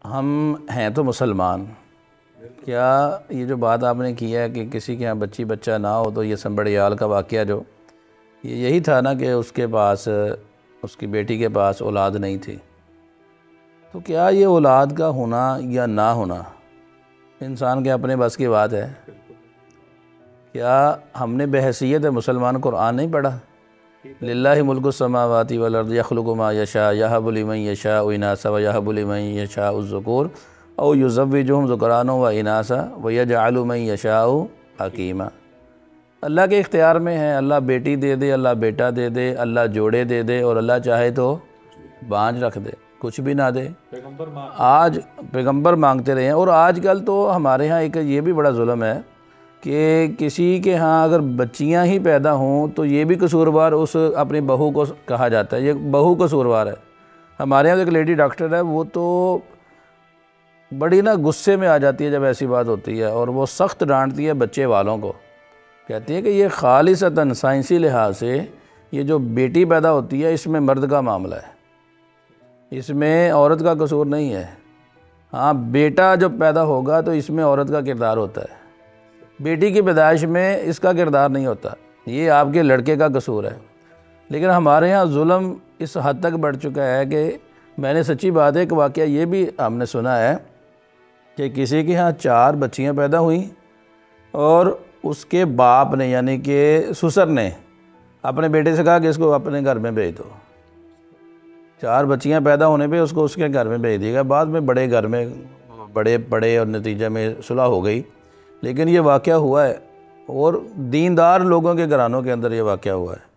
हम हैं तो मुसलमान, क्या ये जो बात आपने की है कि किसी के यहाँ बच्चा ना हो तो ये संबड़ियाल का वाक़या जो ये यही था ना कि उसके पास उसकी बेटी के पास औलाद नहीं थी, तो क्या ये औलाद का होना या ना होना इंसान के अपने बस की बात है? क्या हमने बहैसियत मुसलमान कुरान नहीं पढ़ा? लिल्लाहि मुल्कुस समावाति वल अर्द यखलुकु मा यशा यहबु लिमन यशाउ इनासा व यहबु लिमन यशाउ ज़ुकूर औ युज़व्विजुहुम ज़ुकराना व इनासा व यजअलु मन यशाउ हकीमा। अल्लाह के इख्तियार में है, अल्लाह बेटी दे दे, अल्लाह बेटा दे दे, अल्लाह जोड़े दे दे और अल्लाह चाहे तो बांझ रख दे, कुछ भी ना दे। आज पैगंबर मांगते रहे हैं। और आजकल तो हमारे यहाँ एक ये भी बड़ा जुल्म है कि किसी के यहाँ अगर बच्चियाँ ही पैदा हों तो ये भी कसूरवार उस अपनी बहू को कहा जाता है, ये बहू कसूरवार है। हमारे यहाँ एक लेडी डॉक्टर है, वो तो बड़ी ना गुस्से में आ जाती है जब ऐसी बात होती है, और वो सख्त डांटती है बच्चे वालों को। कहती है कि ये खालिसतन साइंसी लिहाज से ये जो बेटी पैदा होती है इसमें मर्द का मामला है, इसमें औरत का कसूर नहीं है। हाँ, बेटा जब पैदा होगा तो इसमें औरत का किरदार होता है, बेटी की पैदाइश में इसका किरदार नहीं होता, ये आपके लड़के का कसूर है। लेकिन हमारे यहाँ जुल्म इस हद तक बढ़ चुका है कि मैंने सच्ची बात है, एक वाक़या ये भी हमने सुना है कि किसी के यहाँ 4 बच्चियाँ पैदा हुई और उसके बाप ने यानी कि ससुर ने अपने बेटे से कहा कि इसको अपने घर में भेज दो। 4 बच्चियाँ पैदा होने पे उसको उसके घर में भेज दिया। बाद में बड़े घर में बड़े पड़े और नतीजे में सुलह हो गई, लेकिन ये वाक़या हुआ है और दीनदार लोगों के घरानों के अंदर ये वाक़या हुआ है।